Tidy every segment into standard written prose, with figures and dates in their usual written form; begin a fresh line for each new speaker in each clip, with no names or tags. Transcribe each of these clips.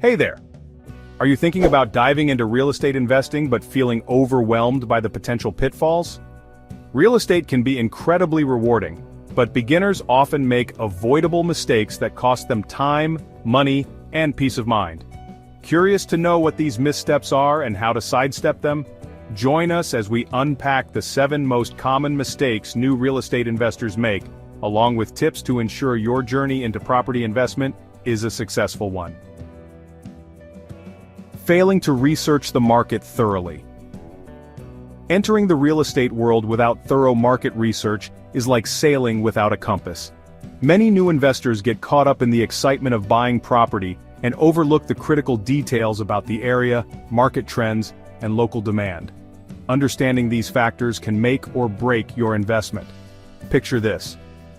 Hey there! Are you thinking about diving into real estate investing but feeling overwhelmed by the potential pitfalls? Real estate can be incredibly rewarding, but beginners often make avoidable mistakes that cost them time, money, and peace of mind. Curious to know what these missteps are and how to sidestep them? Join us as we unpack the 7 most common mistakes new real estate investors make, along with tips to ensure your journey into property investment is a successful one. Failing to research the market thoroughly. Entering the real estate world without thorough market research is like sailing without a compass. Many new investors get caught up in the excitement of buying property and overlook the critical details about the area, market trends, and local demand. Understanding these factors can make or break your investment. Picture this.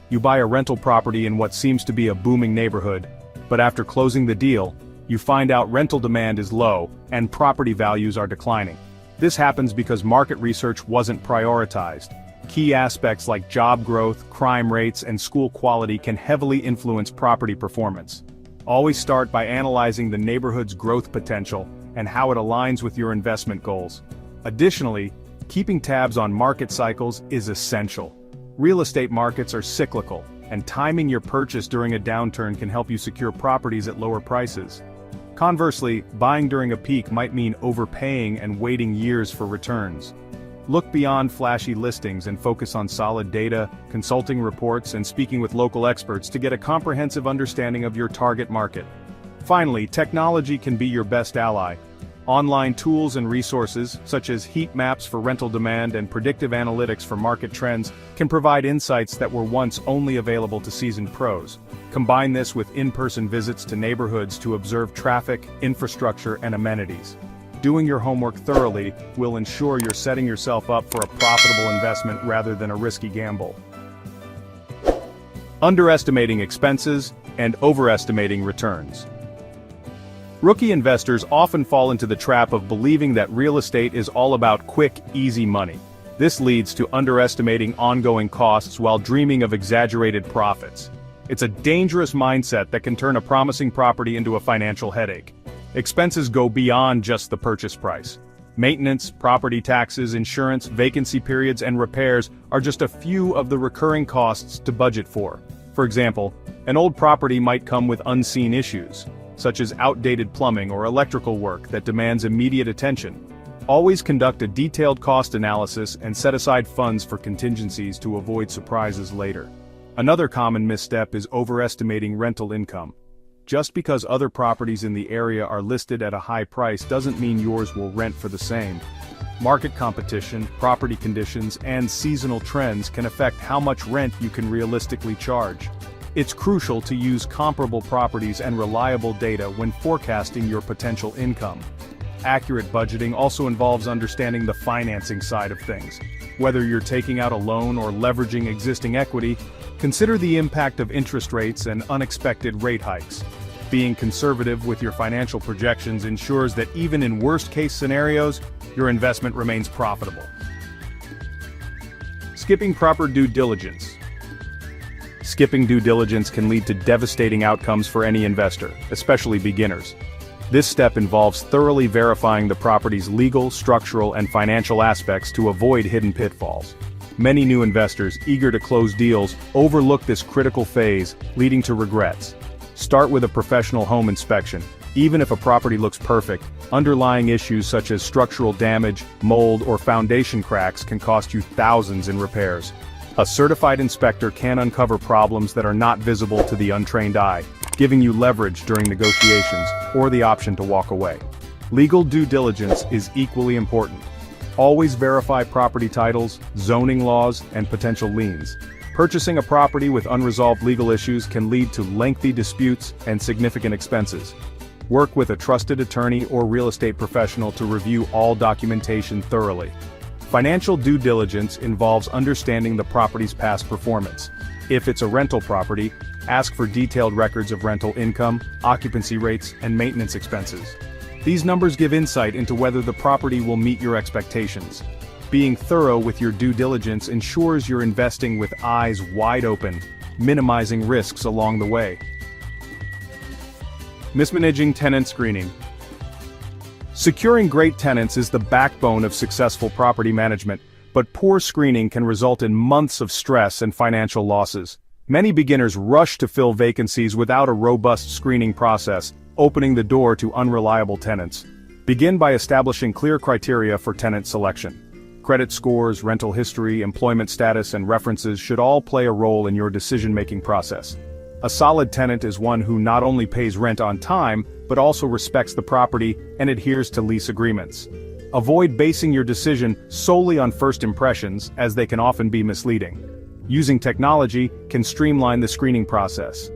You buy a rental property in what seems to be a booming neighborhood, but after closing the deal, you find out rental demand is low and property values are declining. This happens because market research wasn't prioritized. Key aspects like job growth, crime rates, and school quality can heavily influence property performance. Always start by analyzing the neighborhood's growth potential and how it aligns with your investment goals. Additionally, keeping tabs on market cycles is essential. Real estate markets are cyclical, and timing your purchase during a downturn can help you secure properties at lower prices. Conversely, buying during a peak might mean overpaying and waiting years for returns. Look beyond flashy listings and focus on solid data, consulting reports, and speaking with local experts to get a comprehensive understanding of your target market. Finally, technology can be your best ally. Online tools and resources, such as heat maps for rental demand and predictive analytics for market trends, can provide insights that were once only available to seasoned pros. Combine this with in-person visits to neighborhoods to observe traffic, infrastructure, and amenities. Doing your homework thoroughly will ensure you're setting yourself up for a profitable investment rather than a risky gamble. Underestimating expenses and overestimating returns. Rookie investors often fall into the trap of believing that real estate is all about quick, easy money. This leads to underestimating ongoing costs while dreaming of exaggerated profits. It's a dangerous mindset that can turn a promising property into a financial headache. Expenses go beyond just the purchase price. Maintenance, property taxes, insurance, vacancy periods, and repairs are just a few of the recurring costs to budget for. For example, an old property might come with unseen issues, such as outdated plumbing or electrical work that demands immediate attention. Always conduct a detailed cost analysis and set aside funds for contingencies to avoid surprises later. Another common misstep is overestimating rental income. Just because other properties in the area are listed at a high price doesn't mean yours will rent for the same. Market competition, property conditions, and seasonal trends can affect how much rent you can realistically charge. It's crucial to use comparable properties and reliable data when forecasting your potential income. Accurate budgeting also involves understanding the financing side of things. Whether you're taking out a loan or leveraging existing equity, consider the impact of interest rates and unexpected rate hikes. Being conservative with your financial projections ensures that even in worst-case scenarios, your investment remains profitable. Skipping proper due diligence. Skipping due diligence can lead to devastating outcomes for any investor, especially beginners. This step involves thoroughly verifying the property's legal, structural, and financial aspects to avoid hidden pitfalls. Many new investors, eager to close deals, overlook this critical phase, leading to regrets. Start with a professional home inspection. Even if a property looks perfect, underlying issues such as structural damage, mold, or foundation cracks can cost you thousands in repairs. A certified inspector can uncover problems that are not visible to the untrained eye, giving you leverage during negotiations, or the option to walk away. Legal due diligence is equally important. Always verify property titles, zoning laws, and potential liens. Purchasing a property with unresolved legal issues can lead to lengthy disputes and significant expenses. Work with a trusted attorney or real estate professional to review all documentation thoroughly. Financial due diligence involves understanding the property's past performance. If it's a rental property, ask for detailed records of rental income, occupancy rates, and maintenance expenses. These numbers give insight into whether the property will meet your expectations. Being thorough with your due diligence ensures you're investing with eyes wide open, minimizing risks along the way. Mismanaging tenant screening. Securing great tenants is the backbone of successful property management, but poor screening can result in months of stress and financial losses. Many beginners rush to fill vacancies without a robust screening process, opening the door to unreliable tenants. Begin by establishing clear criteria for tenant selection. Credit scores, rental history, employment status, and references should all play a role in your decision-making process. A solid tenant is one who not only pays rent on time, but also respects the property and adheres to lease agreements. Avoid basing your decision solely on first impressions, as they can often be misleading. Using technology can streamline the screening process.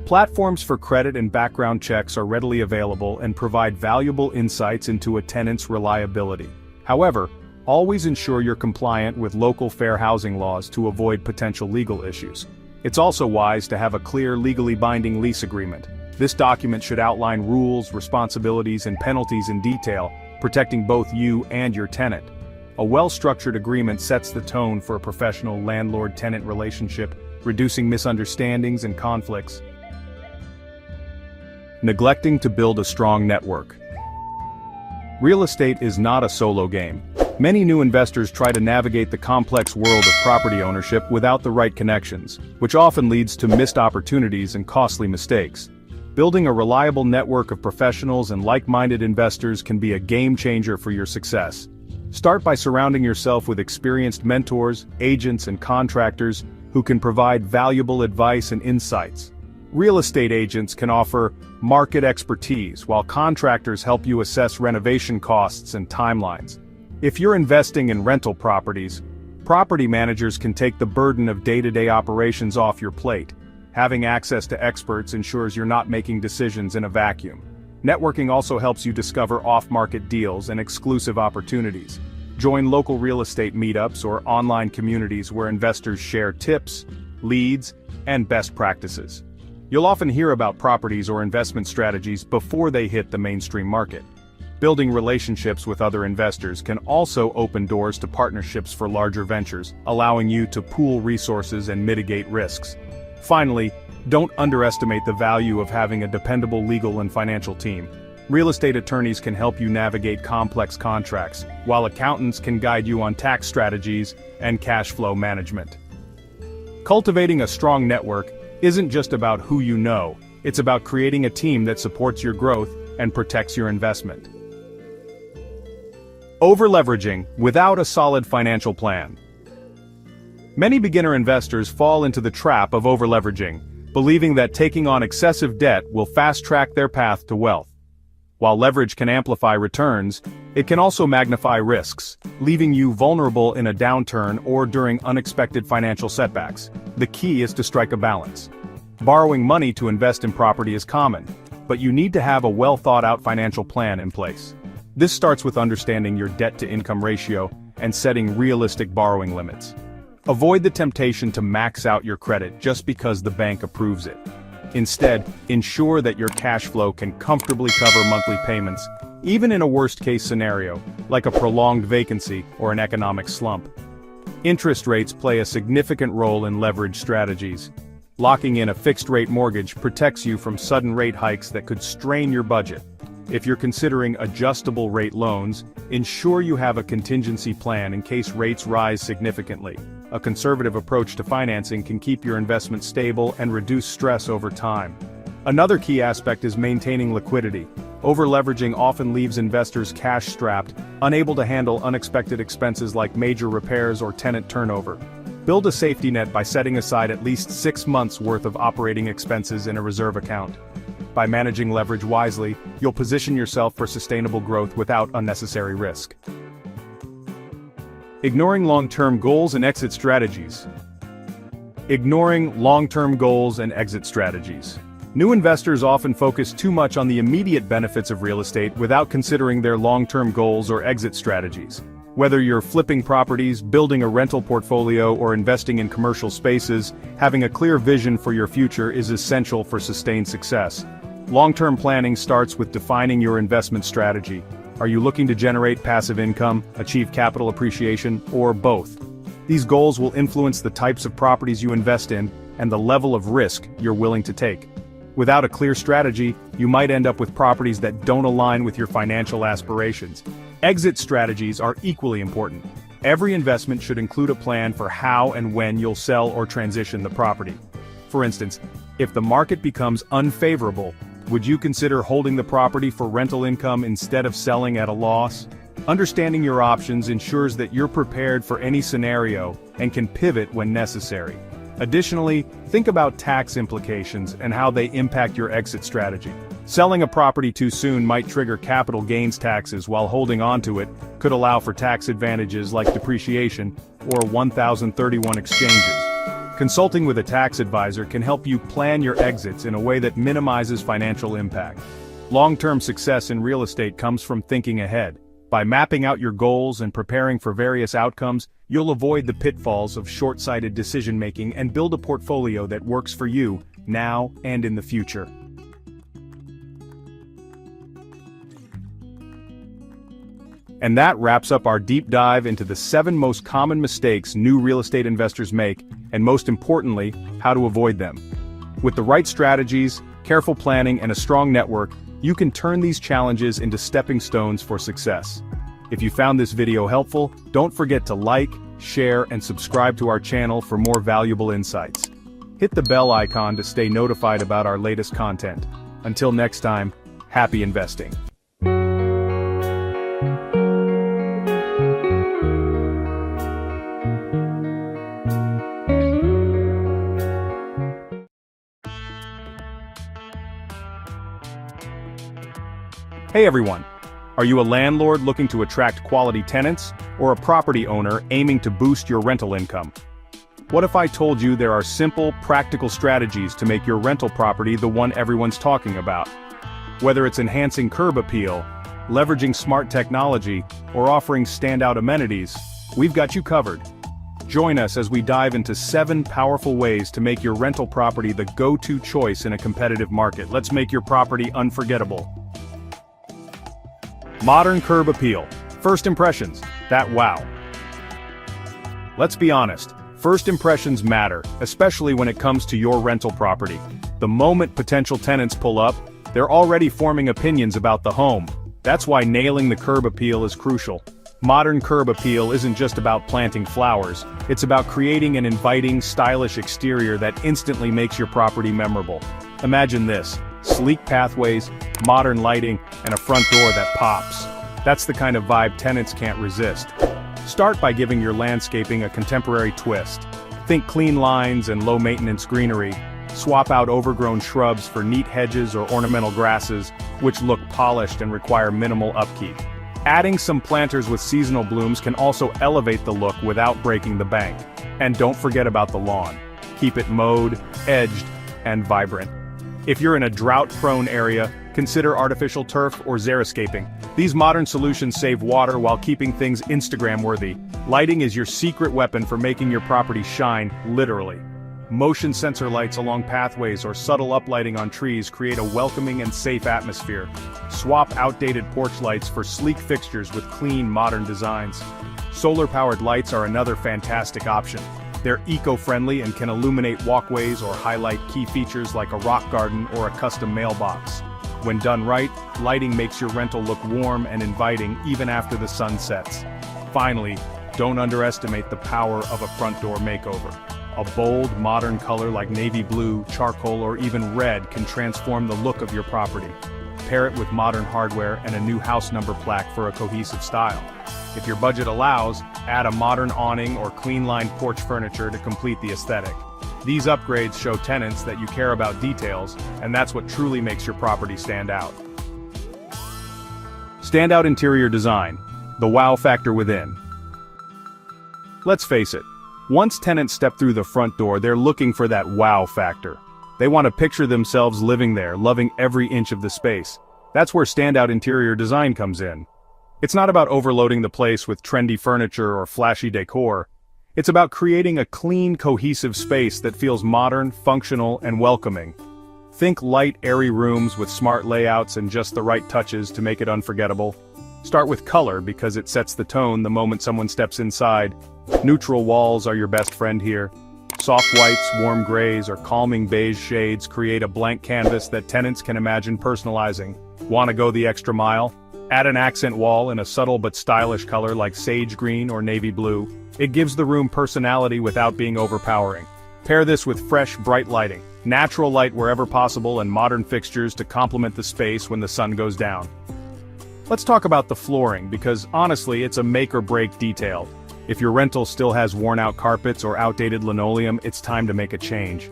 Platforms for credit and background checks are readily available and provide valuable insights into a tenant's reliability. However, always ensure you're compliant with local fair housing laws to avoid potential legal issues. It's also wise to have a clear, legally binding lease agreement. This document should outline rules, responsibilities, and penalties in detail, protecting both you and your tenant. A well-structured agreement sets the tone for a professional landlord-tenant relationship, reducing misunderstandings and conflicts. Neglecting to build a strong network. Real estate is not a solo game. Many new investors try to navigate the complex world of property ownership without the right connections, which often leads to missed opportunities and costly mistakes. Building a reliable network of professionals and like-minded investors can be a game-changer for your success. Start by surrounding yourself with experienced mentors, agents, and contractors who can provide valuable advice and insights. Real estate agents can offer market expertise, while contractors help you assess renovation costs and timelines. If you're investing in rental properties, property managers can take the burden of day-to-day operations off your plate. Having access to experts ensures you're not making decisions in a vacuum. Networking also helps you discover off-market deals and exclusive opportunities. Join local real estate meetups or online communities where investors share tips, leads, and best practices. You'll often hear about properties or investment strategies before they hit the mainstream market. Building relationships with other investors can also open doors to partnerships for larger ventures, allowing you to pool resources and mitigate risks. Finally, don't underestimate the value of having a dependable legal and financial team. Real estate attorneys can help you navigate complex contracts, while accountants can guide you on tax strategies and cash flow management. Cultivating a strong network isn't just about who you know, it's about creating a team that supports your growth and protects your investment. Over-leveraging without a solid financial plan. Many beginner investors fall into the trap of over-leveraging, believing that taking on excessive debt will fast-track their path to wealth. While leverage can amplify returns, it can also magnify risks, leaving you vulnerable in a downturn or during unexpected financial setbacks. The key is to strike a balance. Borrowing money to invest in property is common, but you need to have a well-thought-out financial plan in place. This starts with understanding your debt-to-income ratio and setting realistic borrowing limits. Avoid the temptation to max out your credit just because the bank approves it. Instead, ensure that your cash flow can comfortably cover monthly payments, even in a worst-case scenario, like a prolonged vacancy or an economic slump. Interest rates play a significant role in leverage strategies. Locking in a fixed-rate mortgage protects you from sudden rate hikes that could strain your budget. If you're considering adjustable-rate loans, ensure you have a contingency plan in case rates rise significantly. A conservative approach to financing can keep your investment stable and reduce stress over time. Another key aspect is maintaining liquidity. Over-leveraging often leaves investors cash-strapped, unable to handle unexpected expenses like major repairs or tenant turnover. Build a safety net by setting aside at least 6 months' worth of operating expenses in a reserve account. By managing leverage wisely, you'll position yourself for sustainable growth without unnecessary risk. Ignoring long-term goals and exit strategies. Ignoring long-term goals and exit strategies. New investors often focus too much on the immediate benefits of real estate without considering their long-term goals or exit strategies. Whether you're flipping properties, building a rental portfolio, or investing in commercial spaces, having a clear vision for your future is essential for sustained success. Long-term planning starts with defining your investment strategy. Are you looking to generate passive income, achieve capital appreciation, or both? These goals will influence the types of properties you invest in and the level of risk you're willing to take. Without a clear strategy, you might end up with properties that don't align with your financial aspirations. Exit strategies are equally important. Every investment should include a plan for how and when you'll sell or transition the property. For instance, if the market becomes unfavorable, would you consider holding the property for rental income instead of selling at a loss? Understanding your options ensures that you're prepared for any scenario and can pivot when necessary. Additionally, think about tax implications and how they impact your exit strategy. Selling a property too soon might trigger capital gains taxes, while holding onto it could allow for tax advantages like depreciation or 1031 exchanges. Consulting with a tax advisor can help you plan your exits in a way that minimizes financial impact. Long-term success in real estate comes from thinking ahead. By mapping out your goals and preparing for various outcomes, you'll avoid the pitfalls of short-sighted decision-making and build a portfolio that works for you, now and in the future. And that wraps up our deep dive into the 7 most common mistakes new real estate investors make, and most importantly, how to avoid them. With the right strategies, careful planning, and a strong network, you can turn these challenges into stepping stones for success. If you found this video helpful, don't forget to like, share, and subscribe to our channel for more valuable insights. Hit the bell icon to stay notified about our latest content. Until next time, happy investing. Hey everyone! Are you a landlord looking to attract quality tenants, or a property owner aiming to boost your rental income? What if I told you there are simple, practical strategies to make your rental property the one everyone's talking about? Whether it's enhancing curb appeal, leveraging smart technology, or offering standout amenities, we've got you covered. Join us as we dive into 7 powerful ways to make your rental property the go-to choice in a competitive market. Let's make your property unforgettable. Modern curb appeal. First impressions that wow. Let's be honest, first impressions matter, especially when it comes to your rental property. The moment potential tenants pull up, they're already forming opinions about the home. That's why nailing the curb appeal is crucial. Modern curb appeal isn't just about planting flowers, it's about creating an inviting, stylish exterior that instantly makes your property memorable. Imagine this: sleek pathways, modern lighting, and a front door that pops. That's the kind of vibe tenants can't resist. Start by giving your landscaping a contemporary twist. Think clean lines and low-maintenance greenery. Swap out overgrown shrubs for neat hedges or ornamental grasses, which look polished and require minimal upkeep. Adding some planters with seasonal blooms can also elevate the look without breaking the bank. And don't forget about the lawn. Keep it mowed, edged, and vibrant. If you're in a drought-prone area, consider artificial turf or xeriscaping. These modern solutions save water while keeping things Instagram-worthy. Lighting is your secret weapon for making your property shine, literally. Motion sensor lights along pathways or subtle uplighting on trees create a welcoming and safe atmosphere. Swap outdated porch lights for sleek fixtures with clean, modern designs. Solar-powered lights are another fantastic option. They're eco-friendly and can illuminate walkways or highlight key features like a rock garden or a custom mailbox. When done right, lighting makes your rental look warm and inviting even after the sun sets. Finally, don't underestimate the power of a front door makeover. A bold, modern color like navy blue, charcoal, or even red can transform the look of your property. Pair it with modern hardware and a new house number plaque for a cohesive style. If your budget allows, add a modern awning or clean-lined porch furniture to complete the aesthetic. These upgrades show tenants that you care about details, and that's what truly makes your property stand out. Standout interior design. The wow factor within. Let's face it, once tenants step through the front door, they're looking for that wow factor. They want to picture themselves living there, loving every inch of the space. That's where standout interior design comes in. It's not about overloading the place with trendy furniture or flashy decor. It's about creating a clean, cohesive space that feels modern, functional, and welcoming. Think light, airy rooms with smart layouts and just the right touches to make it unforgettable. Start with color because it sets the tone the moment someone steps inside. Neutral walls are your best friend here. Soft whites, warm grays, or calming beige shades create a blank canvas that tenants can imagine personalizing. Want to go the extra mile? Add an accent wall in a subtle but stylish color like sage green or navy blue. It gives the room personality without being overpowering. Pair this with fresh, bright lighting, natural light wherever possible, and modern fixtures to complement the space when the sun goes down. Let's talk about the flooring, because honestly, it's a make-or-break detail. If your rental still has worn-out carpets or outdated linoleum, it's time to make a change.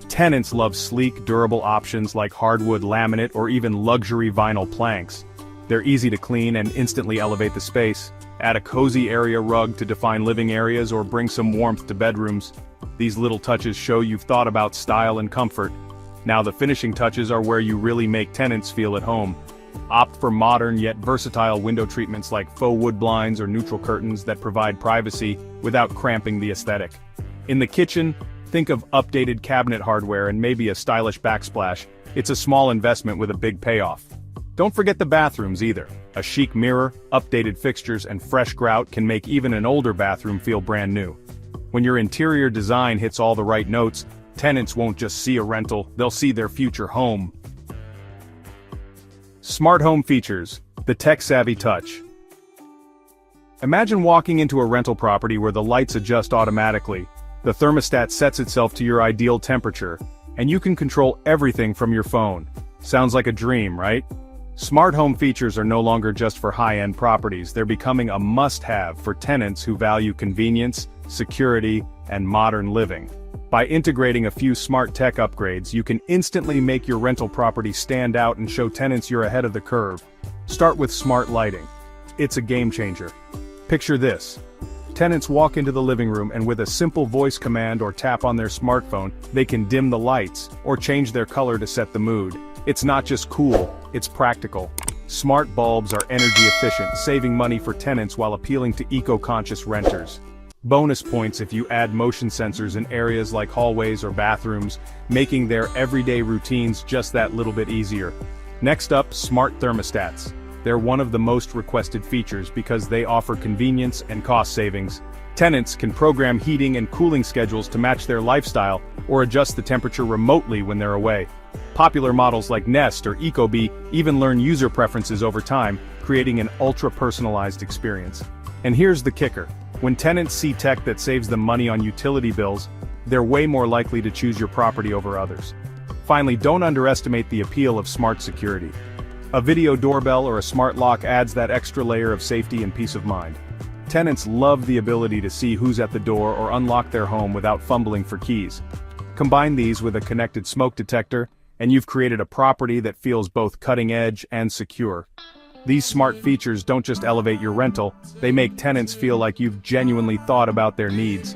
Tenants love sleek, durable options like hardwood laminate or even luxury vinyl planks. They're easy to clean and instantly elevate the space. Add a cozy area rug to define living areas or bring some warmth to bedrooms. These little touches show you've thought about style and comfort. Now the finishing touches are where you really make tenants feel at home. Opt for modern yet versatile window treatments like faux wood blinds or neutral curtains that provide privacy without cramping the aesthetic. In the kitchen, think of updated cabinet hardware and maybe a stylish backsplash. It's a small investment with a big payoff. Don't forget the bathrooms either. A chic mirror, updated fixtures, and fresh grout can make even an older bathroom feel brand new. When your interior design hits all the right notes, tenants won't just see a rental, they'll see their future home. Smart home features, the tech-savvy touch. Imagine walking into a rental property where the lights adjust automatically, the thermostat sets itself to your ideal temperature, and you can control everything from your phone. Sounds like a dream, right? Smart home features are no longer just for high-end properties, they're becoming a must-have for tenants who value convenience, security, and modern living. By integrating a few smart tech upgrades, you can instantly make your rental property stand out and show tenants you're ahead of the curve. Start with smart lighting. It's a game changer. Picture this. Tenants walk into the living room and with a simple voice command or tap on their smartphone, they can dim the lights or change their color to set the mood. It's not just cool, it's practical. Smart bulbs are energy efficient, saving money for tenants while appealing to eco-conscious renters. Bonus points if you add motion sensors in areas like hallways or bathrooms, making their everyday routines just that little bit easier. Next up, smart thermostats. They're one of the most requested features because they offer convenience and cost savings. Tenants can program heating and cooling schedules to match their lifestyle or adjust the temperature remotely when they're away. Popular models like Nest or Ecobee even learn user preferences over time, creating an ultra-personalized experience. And here's the kicker. When tenants see tech that saves them money on utility bills, they're way more likely to choose your property over others. Finally, don't underestimate the appeal of smart security. A video doorbell or a smart lock adds that extra layer of safety and peace of mind. Tenants love the ability to see who's at the door or unlock their home without fumbling for keys. Combine these with a connected smoke detector, and you've created a property that feels both cutting-edge and secure. These smart features don't just elevate your rental, they make tenants feel like you've genuinely thought about their needs.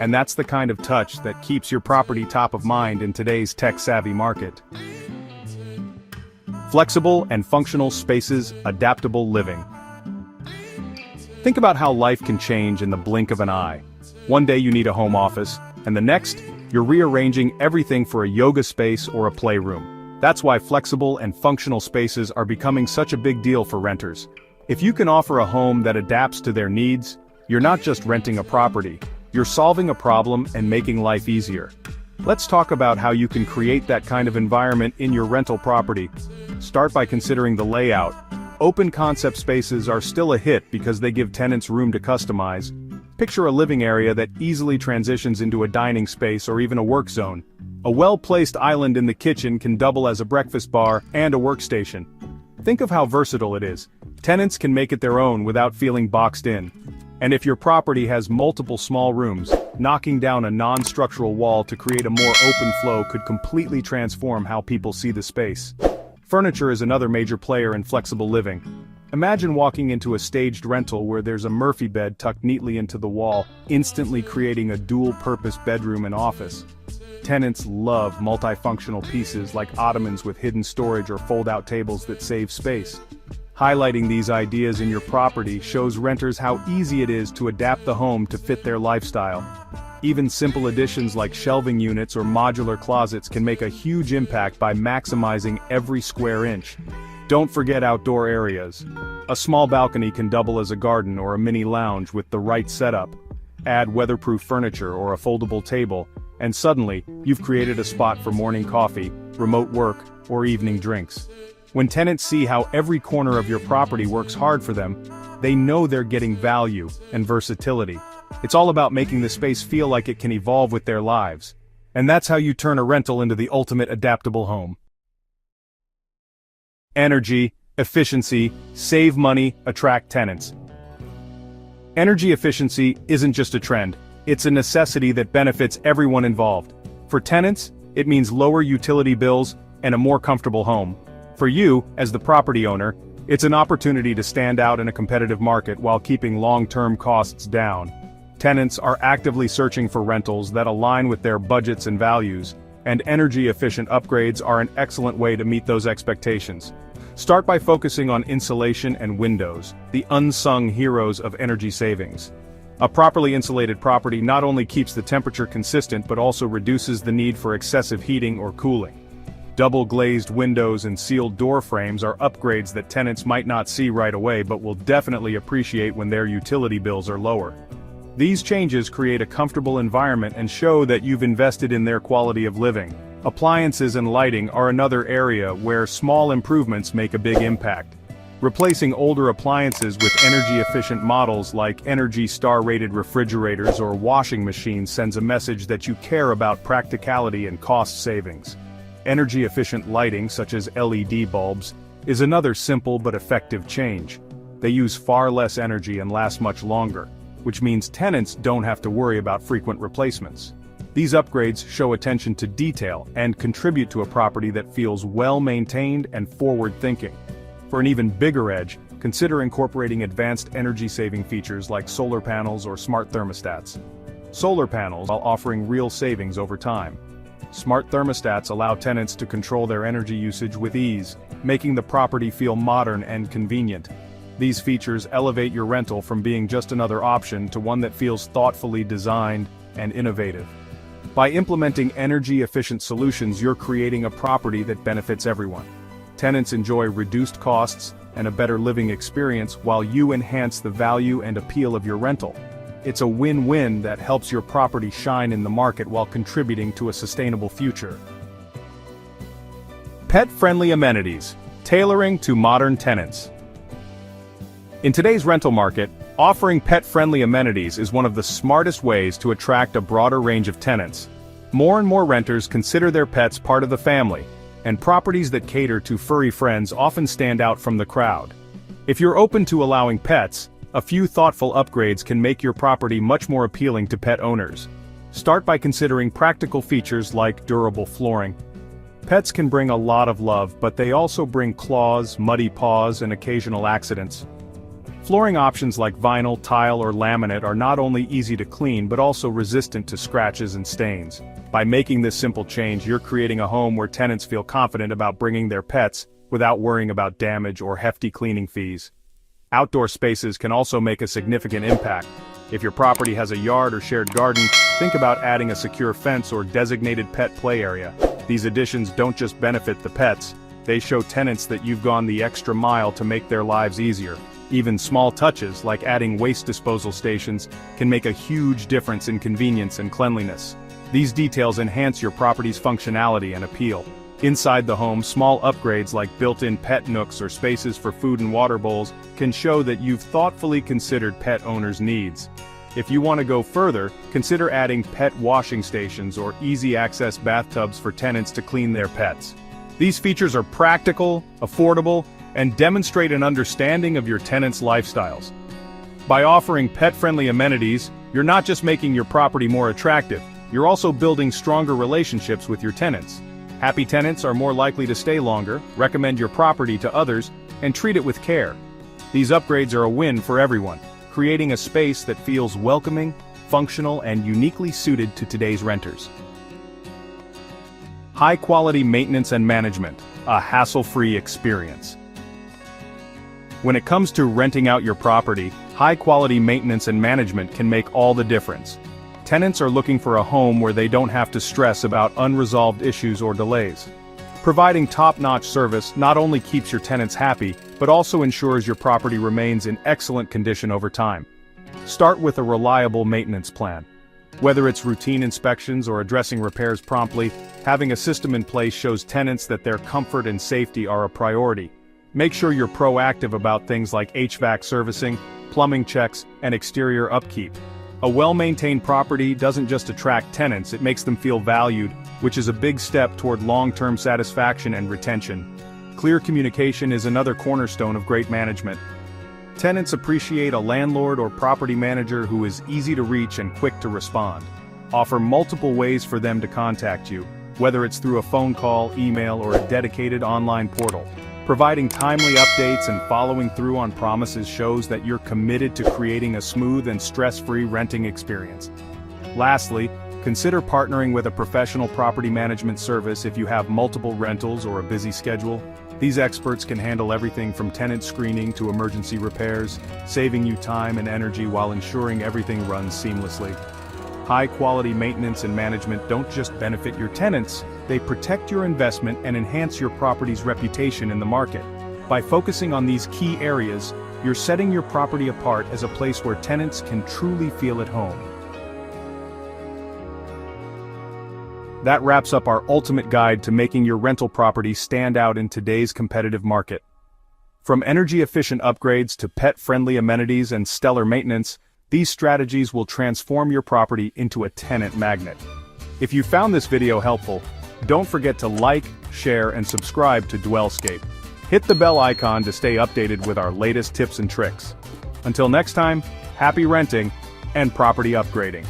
And that's the kind of touch that keeps your property top of mind in today's tech-savvy market. Flexible and functional spaces, adaptable living. Think about how life can change in the blink of an eye. One day you need a home office, and the next, you're rearranging everything for a yoga space or a playroom. That's why flexible and functional spaces are becoming such a big deal for renters. If you can offer a home that adapts to their needs, you're not just renting a property, you're solving a problem and making life easier. Let's talk about how you can create that kind of environment in your rental property. Start by considering the layout. Open concept spaces are still a hit because they give tenants room to customize. Picture a living area that easily transitions into a dining space or even a work zone. A well-placed island in the kitchen can double as a breakfast bar and a workstation. Think of how versatile it is. Tenants can make it their own without feeling boxed in. And if your property has multiple small rooms, knocking down a non-structural wall to create a more open flow could completely transform how people see the space. Furniture is another major player in flexible living. Imagine walking into a staged rental where there's a Murphy bed tucked neatly into the wall, instantly creating a dual-purpose bedroom and office. Tenants love multifunctional pieces like ottomans with hidden storage or fold-out tables that save space. Highlighting these ideas in your property shows renters how easy it is to adapt the home to fit their lifestyle. Even simple additions like shelving units or modular closets can make a huge impact by maximizing every square inch. Don't forget outdoor areas. A small balcony can double as a garden or a mini lounge with the right setup. Add weatherproof furniture or a foldable table, and suddenly, you've created a spot for morning coffee, remote work, or evening drinks. When tenants see how every corner of your property works hard for them, they know they're getting value and versatility. It's all about making the space feel like it can evolve with their lives. And that's how you turn a rental into the ultimate adaptable home. Energy, efficiency, save money, attract tenants. Energy efficiency isn't just a trend, it's a necessity that benefits everyone involved. For tenants, it means lower utility bills and a more comfortable home. For you, as the property owner, it's an opportunity to stand out in a competitive market while keeping long-term costs down. Tenants are actively searching for rentals that align with their budgets and values, and energy-efficient upgrades are an excellent way to meet those expectations. Start by focusing on insulation and windows, the unsung heroes of energy savings. A properly insulated property not only keeps the temperature consistent but also reduces the need for excessive heating or cooling. Double-glazed windows and sealed door frames are upgrades that tenants might not see right away but will definitely appreciate when their utility bills are lower. These changes create a comfortable environment and show that you've invested in their quality of living. Appliances and lighting are another area where small improvements make a big impact. Replacing older appliances with energy-efficient models like Energy Star-rated refrigerators or washing machines sends a message that you care about practicality and cost savings. Energy-efficient lighting, such as LED bulbs, is another simple but effective change. They use far less energy and last much longer, which means tenants don't have to worry about frequent replacements. These upgrades show attention to detail and contribute to a property that feels well-maintained and forward-thinking. For an even bigger edge, consider incorporating advanced energy-saving features like solar panels or smart thermostats. Solar panels while offering real savings over time. Smart thermostats allow tenants to control their energy usage with ease, making the property feel modern and convenient. These features elevate your rental from being just another option to one that feels thoughtfully designed and innovative. By implementing energy-efficient solutions, you're creating a property that benefits everyone. Tenants enjoy reduced costs and a better living experience while you enhance the value and appeal of your rental. It's a win-win that helps your property shine in the market while contributing to a sustainable future. Pet-friendly amenities, tailoring to modern tenants. In today's rental market, offering pet-friendly amenities is one of the smartest ways to attract a broader range of tenants. More and more renters consider their pets part of the family, and properties that cater to furry friends often stand out from the crowd. If you're open to allowing pets, a few thoughtful upgrades can make your property much more appealing to pet owners. Start by considering practical features like durable flooring. Pets can bring a lot of love, but they also bring claws, muddy paws, and occasional accidents. Flooring options like vinyl, tile, or laminate are not only easy to clean but also resistant to scratches and stains. By making this simple change, you're creating a home where tenants feel confident about bringing their pets without worrying about damage or hefty cleaning fees. Outdoor spaces can also make a significant impact. If your property has a yard or shared garden, think about adding a secure fence or designated pet play area. These additions don't just benefit the pets, they show tenants that you've gone the extra mile to make their lives easier. Even small touches, like adding waste disposal stations, can make a huge difference in convenience and cleanliness. These details enhance your property's functionality and appeal. Inside the home, small upgrades like built-in pet nooks or spaces for food and water bowls can show that you've thoughtfully considered pet owners' needs. If you want to go further, consider adding pet washing stations or easy-access bathtubs for tenants to clean their pets. These features are practical, affordable, and demonstrate an understanding of your tenants' lifestyles. By offering pet-friendly amenities, you're not just making your property more attractive, you're also building stronger relationships with your tenants. Happy tenants are more likely to stay longer, recommend your property to others, and treat it with care. These upgrades are a win for everyone, creating a space that feels welcoming, functional, and uniquely suited to today's renters. High-quality maintenance and management, a hassle-free experience. When it comes to renting out your property, high-quality maintenance and management can make all the difference. Tenants are looking for a home where they don't have to stress about unresolved issues or delays. Providing top-notch service not only keeps your tenants happy, but also ensures your property remains in excellent condition over time. Start with a reliable maintenance plan. Whether it's routine inspections or addressing repairs promptly, having a system in place shows tenants that their comfort and safety are a priority. Make sure you're proactive about things like HVAC servicing, plumbing checks, and exterior upkeep. A well-maintained property doesn't just attract tenants, it makes them feel valued, which is a big step toward long-term satisfaction and retention. Clear communication is another cornerstone of great management. Tenants appreciate a landlord or property manager who is easy to reach and quick to respond. Offer multiple ways for them to contact you, whether it's through a phone call, email, or a dedicated online portal. Providing timely updates and following through on promises shows that you're committed to creating a smooth and stress-free renting experience. Lastly, consider partnering with a professional property management service if you have multiple rentals or a busy schedule. These experts can handle everything from tenant screening to emergency repairs, saving you time and energy while ensuring everything runs seamlessly. High-quality maintenance and management don't just benefit your tenants, they protect your investment and enhance your property's reputation in the market. By focusing on these key areas, you're setting your property apart as a place where tenants can truly feel at home. That wraps up our ultimate guide to making your rental property stand out in today's competitive market. From energy-efficient upgrades to pet-friendly amenities and stellar maintenance, these strategies will transform your property into a tenant magnet. If you found this video helpful, don't forget to like, share, and subscribe to DwellScape. Hit the bell icon to stay updated with our latest tips and tricks. Until next time, happy renting and property upgrading.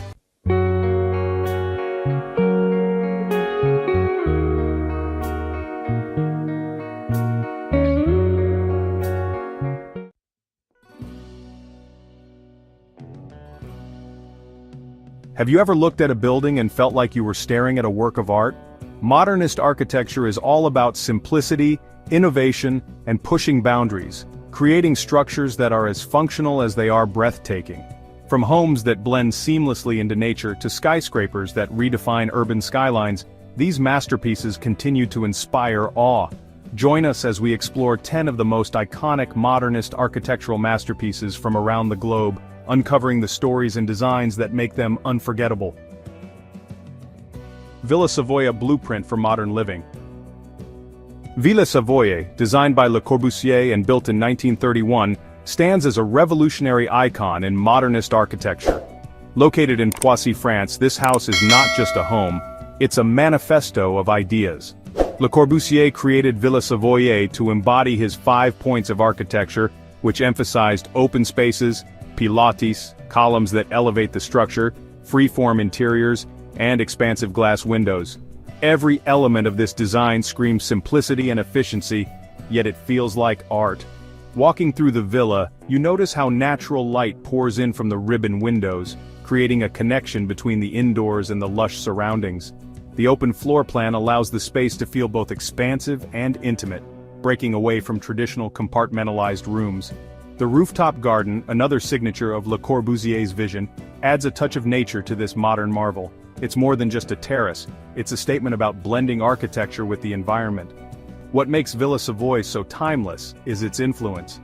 Have you ever looked at a building and felt like you were staring at a work of art? Modernist architecture is all about simplicity, innovation, and pushing boundaries, creating structures that are as functional as they are breathtaking. From homes that blend seamlessly into nature to skyscrapers that redefine urban skylines, these masterpieces continue to inspire awe. Join us as we explore 10 of the most iconic modernist architectural masterpieces from around the globe, uncovering the stories and designs that make them unforgettable. Villa Savoye blueprint for modern living. Villa Savoye, designed by Le Corbusier and built in 1931, stands as a revolutionary icon in modernist architecture. Located in Poissy, France, this house is not just a home, it's a manifesto of ideas. Le Corbusier created Villa Savoye to embody his 5 points of architecture, which emphasized open spaces, pilates, columns that elevate the structure, free-form interiors, and expansive glass windows. Every element of this design screams simplicity and efficiency, yet it feels like art. Walking through the villa, you notice how natural light pours in from the ribbon windows, creating a connection between the indoors and the lush surroundings. The open floor plan allows the space to feel both expansive and intimate, breaking away from traditional compartmentalized rooms. The rooftop garden, another signature of Le Corbusier's vision, adds a touch of nature to this modern marvel. It's more than just a terrace, it's a statement about blending architecture with the environment. What makes Villa Savoye so timeless is its influence.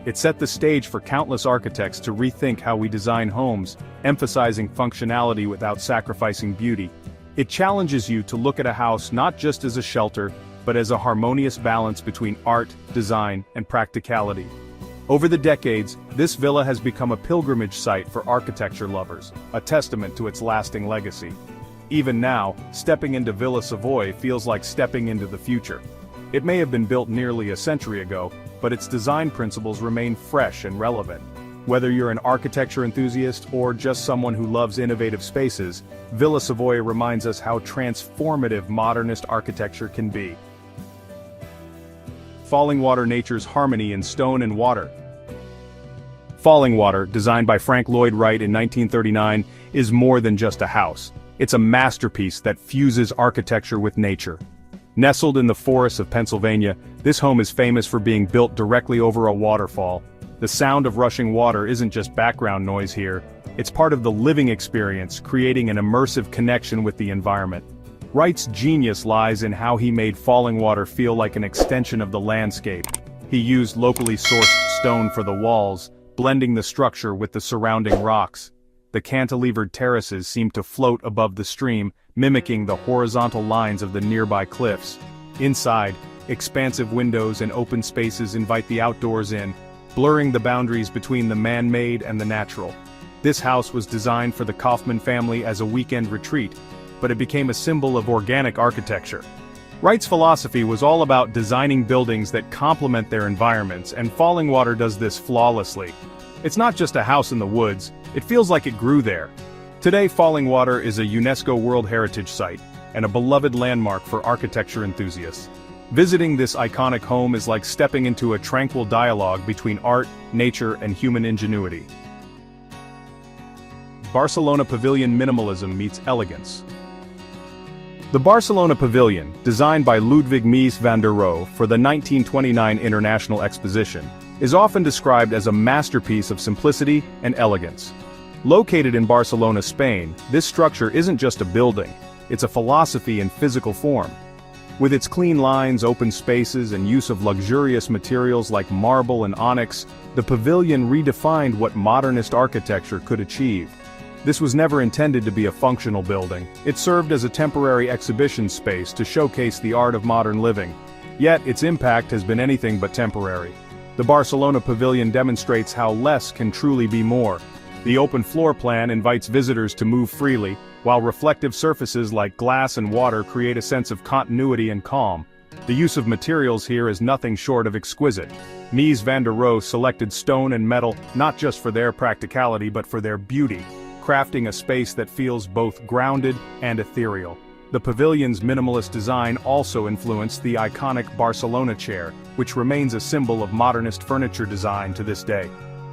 It set the stage for countless architects to rethink how we design homes, emphasizing functionality without sacrificing beauty. It challenges you to look at a house not just as a shelter, but as a harmonious balance between art, design, and practicality. Over the decades, this villa has become a pilgrimage site for architecture lovers, a testament to its lasting legacy. Even now, stepping into Villa Savoye feels like stepping into the future. It may have been built nearly a century ago, but its design principles remain fresh and relevant. Whether you're an architecture enthusiast or just someone who loves innovative spaces, Villa Savoye reminds us how transformative modernist architecture can be. Fallingwater Nature's harmony in stone and water. Fallingwater, designed by Frank Lloyd Wright in 1939, is more than just a house. It's a masterpiece that fuses architecture with nature. Nestled in the forests of Pennsylvania, this home is famous for being built directly over a waterfall. The sound of rushing water isn't just background noise here, it's part of the living experience, creating an immersive connection with the environment. Wright's genius lies in how he made Fallingwater feel like an extension of the landscape. He used locally sourced stone for the walls, blending the structure with the surrounding rocks. the cantilevered terraces seem to float above the stream, mimicking the horizontal lines of the nearby cliffs. Inside, expansive windows and open spaces invite the outdoors in, blurring the boundaries between the man-made and the natural. This house was designed for the Kaufman family as a weekend retreat, but it became a symbol of organic architecture. Wright's philosophy was all about designing buildings that complement their environments, and Fallingwater does this flawlessly. It's not just a house in the woods, it feels like it grew there. Today, Fallingwater is a UNESCO World Heritage Site, and a beloved landmark for architecture enthusiasts. Visiting this iconic home is like stepping into a tranquil dialogue between art, nature, and human ingenuity. Barcelona Pavilion minimalism meets elegance. The Barcelona Pavilion, designed by Ludwig Mies van der Rohe for the 1929 International Exposition, is often described as a masterpiece of simplicity and elegance. Located in Barcelona, Spain, this structure isn't just a building, it's a philosophy in physical form. With its clean lines, open spaces, and use of luxurious materials like marble and onyx, the pavilion redefined what modernist architecture could achieve. This was never intended to be a functional building. It served as a temporary exhibition space to showcase the art of modern living. Yet, its impact has been anything but temporary. The Barcelona Pavilion demonstrates how less can truly be more. The open floor plan invites visitors to move freely, while reflective surfaces like glass and water create a sense of continuity and calm. The use of materials here is nothing short of exquisite. Mies van der Rohe selected stone and metal not just for their practicality but for their beauty, crafting a space that feels both grounded and ethereal. The pavilion's minimalist design also influenced the iconic Barcelona chair, which remains a symbol of modernist furniture design to this day.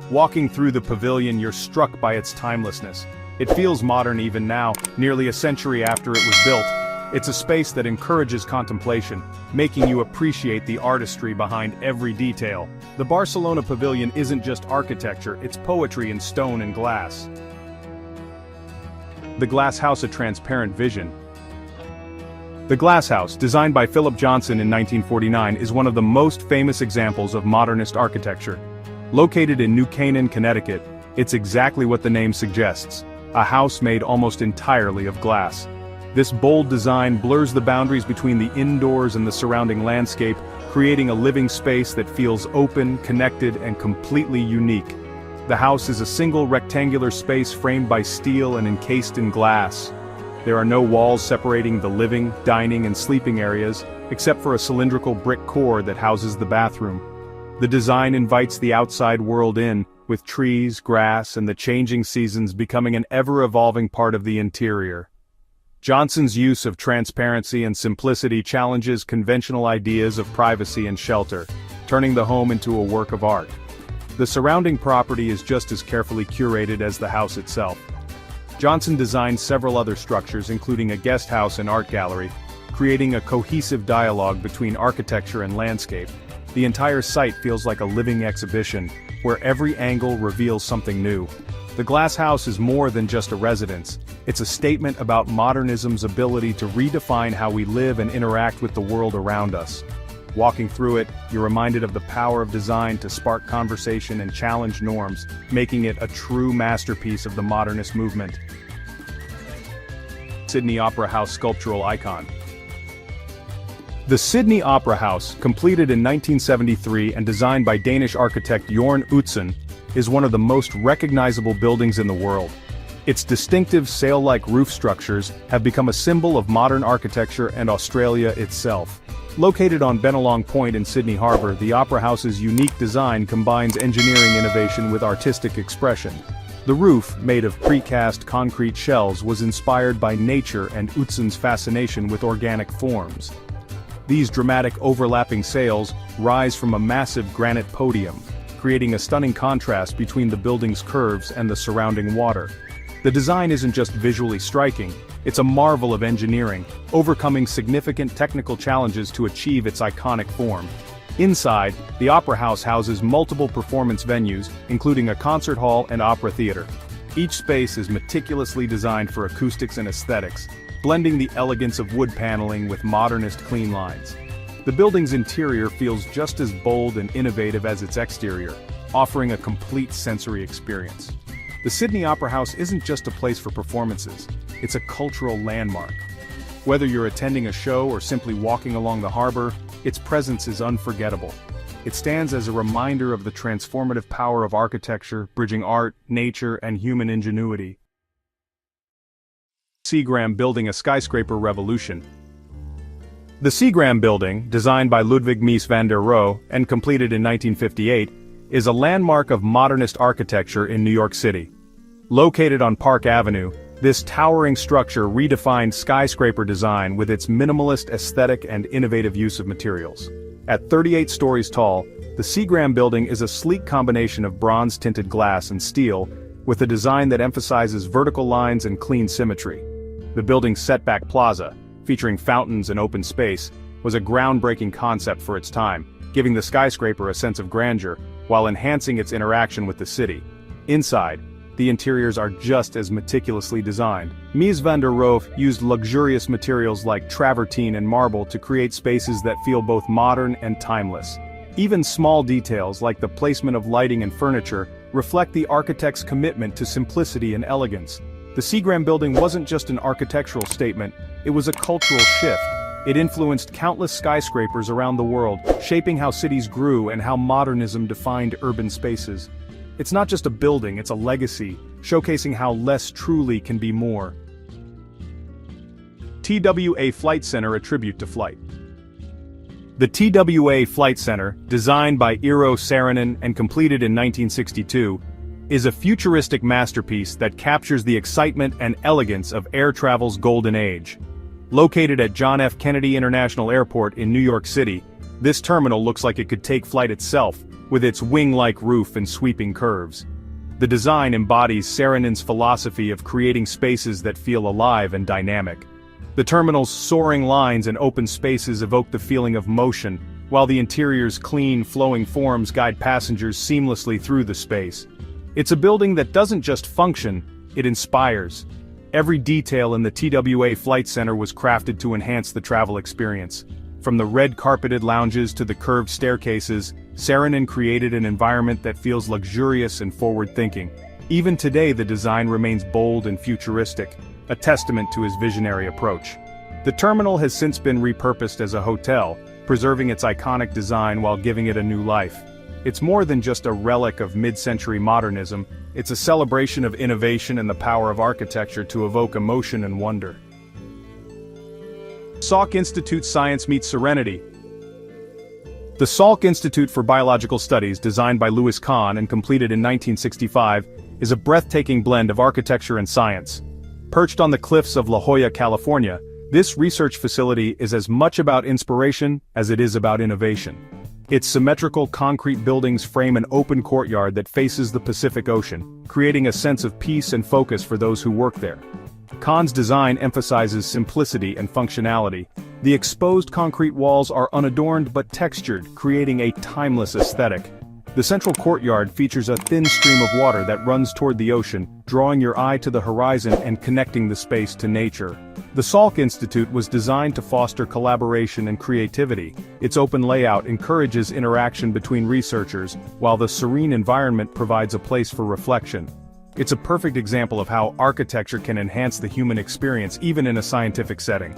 Walking through the pavilion, you're struck by its timelessness. It feels modern even now, nearly a century after it was built. It's a space that encourages contemplation, making you appreciate the artistry behind every detail. The Barcelona Pavilion isn't just architecture, it's poetry in stone and glass. The Glass House, a transparent vision. The Glass House, designed by Philip Johnson in 1949, is one of the most famous examples of modernist architecture. Located in New Canaan, Connecticut, it's exactly what the name suggests, a house made almost entirely of glass. This bold design blurs the boundaries between the indoors and the surrounding landscape, creating a living space that feels open, connected, and completely unique. The house is a single rectangular space framed by steel and encased in glass. There are no walls separating the living, dining, and sleeping areas, except for a cylindrical brick core that houses the bathroom. The design invites the outside world in, with trees, grass, and the changing seasons becoming an ever-evolving part of the interior. Johnson's use of transparency and simplicity challenges conventional ideas of privacy and shelter, turning the home into a work of art. The surrounding property is just as carefully curated as the house itself. Johnson designed several other structures, including a guest house and art gallery, creating a cohesive dialogue between architecture and landscape. The entire site feels like a living exhibition, where every angle reveals something new. The Glass House is more than just a residence. It's a statement about modernism's ability to redefine how we live and interact with the world around us. Walking through it, you're reminded of the power of design to spark conversation and challenge norms, making it a true masterpiece of the modernist movement. Sydney Opera House sculptural icon. The Sydney Opera House, completed in 1973 and designed by Danish architect Jorn Utzon, is one of the most recognizable buildings in the world. Its distinctive sail-like roof structures have become a symbol of modern architecture and Australia itself. Located on Bennelong Point in Sydney Harbour, the Opera House's unique design combines engineering innovation with artistic expression. The roof, made of precast concrete shells, was inspired by nature and Utzon's fascination with organic forms. These dramatic overlapping sails rise from a massive granite podium, creating a stunning contrast between the building's curves and the surrounding water. The design isn't just visually striking, it's a marvel of engineering, overcoming significant technical challenges to achieve its iconic form. Inside, the Opera House houses multiple performance venues, including a concert hall and opera theater. Each space is meticulously designed for acoustics and aesthetics, blending the elegance of wood paneling with modernist clean lines. The building's interior feels just as bold and innovative as its exterior, offering a complete sensory experience. The Sydney Opera House isn't just a place for performances, it's a cultural landmark. Whether you're attending a show or simply walking along the harbor, its presence is unforgettable. It stands as a reminder of the transformative power of architecture, bridging art, nature, and human ingenuity. Seagram building a skyscraper revolution. The Seagram building, designed by Ludwig Mies van der Rohe and completed in 1958, is a landmark of modernist architecture in New York City. Located on Park Avenue, this towering structure redefined skyscraper design with its minimalist aesthetic and innovative use of materials. At 38 stories tall, the Seagram building is a sleek combination of bronze-tinted glass and steel, with a design that emphasizes vertical lines and clean symmetry. The building's setback plaza, featuring fountains and open space, was a groundbreaking concept for its time, giving the skyscraper a sense of grandeur, while enhancing its interaction with the city. Inside, the interiors are just as meticulously designed. Mies van der Rohe used luxurious materials like travertine and marble to create spaces that feel both modern and timeless. Even small details like the placement of lighting and furniture reflect the architect's commitment to simplicity and elegance. The Seagram building wasn't just an architectural statement, it was a cultural shift. It influenced countless skyscrapers around the world, shaping how cities grew and how modernism defined urban spaces. It's not just a building, it's a legacy, showcasing how less truly can be more. TWA Flight Center, a tribute to flight. The TWA Flight Center, designed by Eero Saarinen and completed in 1962, is a futuristic masterpiece that captures the excitement and elegance of air travel's golden age. Located at John F. Kennedy International Airport in New York City, this terminal looks like it could take flight itself, with its wing-like roof and sweeping curves. The design embodies Saarinen's philosophy of creating spaces that feel alive and dynamic. The terminal's soaring lines and open spaces evoke the feeling of motion, while the interior's clean, flowing forms guide passengers seamlessly through the space. It's a building that doesn't just function, it inspires. Every detail in the TWA Flight Center was crafted to enhance the travel experience. From the red-carpeted lounges to the curved staircases, Saarinen created an environment that feels luxurious and forward-thinking. Even today, the design remains bold and futuristic, a testament to his visionary approach. The terminal has since been repurposed as a hotel, preserving its iconic design while giving it a new life. It's more than just a relic of mid-century modernism, it's a celebration of innovation and the power of architecture to evoke emotion and wonder. Salk Institute Science Meets Serenity. The Salk Institute for Biological Studies, designed by Louis Kahn and completed in 1965, is a breathtaking blend of architecture and science. Perched on the cliffs of La Jolla, California, this research facility is as much about inspiration as it is about innovation. Its symmetrical concrete buildings frame an open courtyard that faces the Pacific Ocean, creating a sense of peace and focus for those who work there. Kahn's design emphasizes simplicity and functionality. The exposed concrete walls are unadorned but textured, creating a timeless aesthetic. The central courtyard features a thin stream of water that runs toward the ocean, drawing your eye to the horizon and connecting the space to nature. The Salk Institute was designed to foster collaboration and creativity. Its open layout encourages interaction between researchers, while the serene environment provides a place for reflection. It's a perfect example of how architecture can enhance the human experience even in a scientific setting.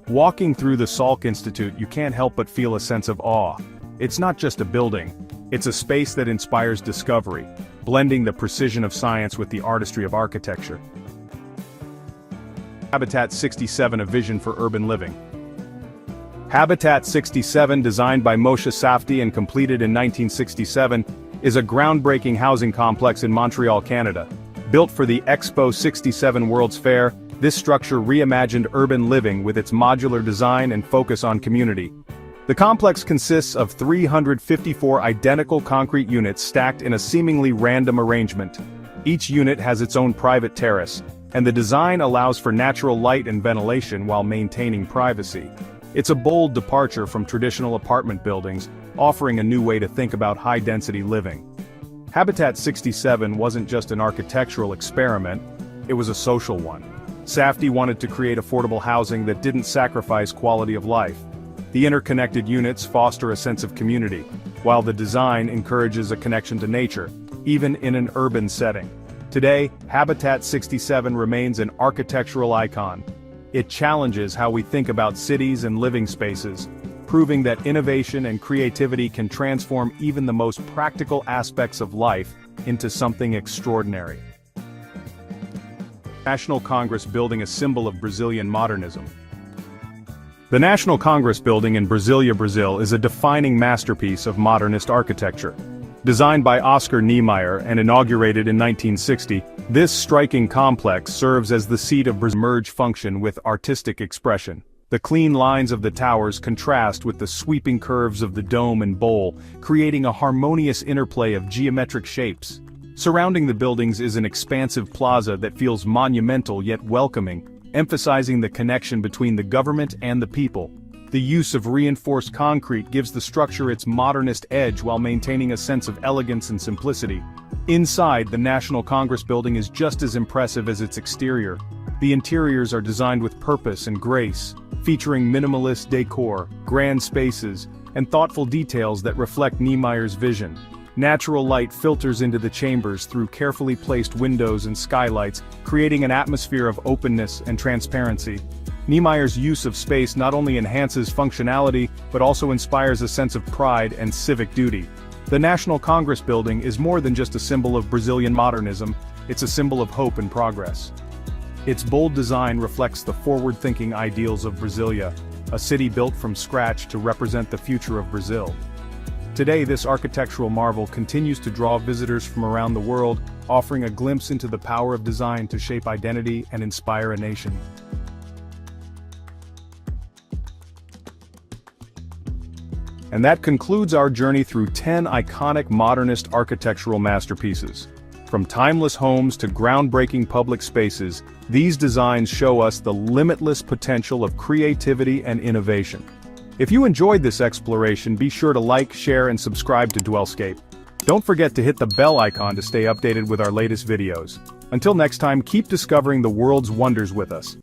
Walking through the Salk Institute, you can't help but feel a sense of awe. It's not just a building, it's a space that inspires discovery, blending the precision of science with the artistry of architecture. Habitat 67, a vision for urban living. Habitat 67, designed by Moshe Safdie and completed in 1967, is a groundbreaking housing complex in Montreal, Canada. Built for the Expo 67 World's Fair, this structure reimagined urban living with its modular design and focus on community. The complex consists of 354 identical concrete units stacked in a seemingly random arrangement. Each unit has its own private terrace, and the design allows for natural light and ventilation while maintaining privacy. It's a bold departure from traditional apartment buildings, offering a new way to think about high-density living. Habitat 67 wasn't just an architectural experiment, it was a social one. Safdie wanted to create affordable housing that didn't sacrifice quality of life. The interconnected units foster a sense of community, while the design encourages a connection to nature, even in an urban setting. Today, Habitat 67 remains an architectural icon. It challenges how we think about cities and living spaces, proving that innovation and creativity can transform even the most practical aspects of life into something extraordinary. National Congress Building, a symbol of Brazilian modernism. The National Congress Building in Brasília, Brazil is a defining masterpiece of modernist architecture. Designed by Oscar Niemeyer and inaugurated in 1960, this striking complex serves as the seat of Brazil's merge function with artistic expression. The clean lines of the towers contrast with the sweeping curves of the dome and bowl, creating a harmonious interplay of geometric shapes. Surrounding the buildings is an expansive plaza that feels monumental yet welcoming, emphasizing the connection between the government and the people. The use of reinforced concrete gives the structure its modernist edge while maintaining a sense of elegance and simplicity. Inside, the National Congress Building is just as impressive as its exterior. The interiors are designed with purpose and grace, featuring minimalist decor, grand spaces, and thoughtful details that reflect Niemeyer's vision. Natural light filters into the chambers through carefully placed windows and skylights, creating an atmosphere of openness and transparency. Niemeyer's use of space not only enhances functionality, but also inspires a sense of pride and civic duty. The National Congress Building is more than just a symbol of Brazilian modernism, it's a symbol of hope and progress. Its bold design reflects the forward-thinking ideals of Brasília, a city built from scratch to represent the future of Brazil. Today, this architectural marvel continues to draw visitors from around the world, offering a glimpse into the power of design to shape identity and inspire a nation. And that concludes our journey through 10 iconic modernist architectural masterpieces. From timeless homes to groundbreaking public spaces, these designs show us the limitless potential of creativity and innovation. If you enjoyed this exploration, be sure to like, share, and subscribe to DwellScape. Don't forget to hit the bell icon to stay updated with our latest videos. Until next time, keep discovering the world's wonders with us.